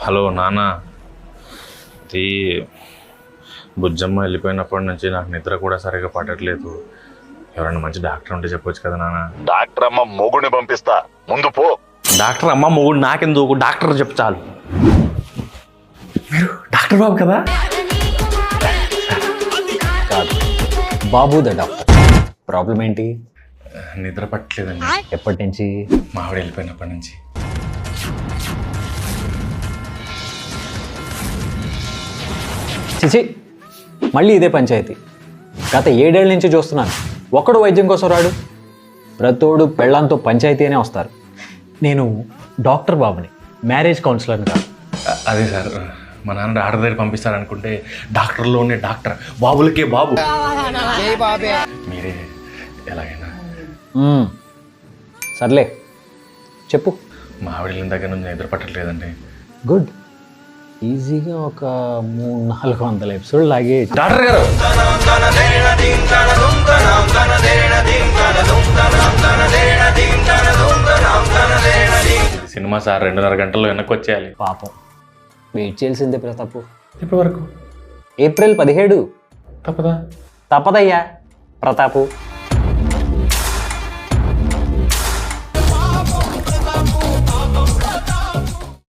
Hello నాన్న, ఇది బుజ్జమ్మ వెళ్ళిపోయినప్పటి నుంచి నాకు నిద్ర కూడా సరిగా పడట్లేదు. ఎవరైనా మంచి డాక్టర్ ఉంటే చెప్పొచ్చు కదా నాన్న. డాక్టర్ అమ్మ మొగుడిని పంపిస్తా, ముందు పో. డాక్టర్ అమ్మ మొగుడు నాకెందుకు, డాక్టర్ చెప్పు చాలు. మీరు డాక్టర్ బాబు కదా? కాదు, బాబు ద డాక్టర్. ప్రాబ్లం ఏంటి? నిద్ర పట్టలేదండి. ఎప్పటి నుంచి? మా ఆవిడ వెళ్ళిపోయినప్పటి నుంచి. చిచి, మళ్ళీ ఇదే పంచాయతీ. గత 7 ఏళ్ళ నుంచి చూస్తున్నాను. ఒక్కడు వైద్యం కోసం రాడు. ప్రతోడు పెళ్ళాంతో పంచాయతీ అనే వస్తారు. నేను డాక్టర్ బాబుని, మ్యారేజ్ కౌన్సిలర్ని కాదు. అదే సార్, మా నాన్న డాక్టర్ దగ్గర పంపిస్తారనుకుంటే డాక్టర్లోనే డాక్టర్, బాబులకే బాబు. మీరే ఎలాగైనా. సర్లే చెప్పు. మా ఆవిడ వెళ్ళిన దగ్గర నుంచి నిద్ర పట్టట్లేదండి. గుడ్. ఈజీగా ఒక 300-400 ఎపిసోడ్ లాగే. డాక్టర్ గారు, సినిమా సార్ 2.5 గంటల్లో వెనక్కి వచ్చేయాలి. పాపం వెయిట్ చేయాల్సిందే ప్రతాపు. ఇప్పటి వరకు ఏప్రిల్ 17. తప్పదా? తప్పదయ్యా ప్రతాపు.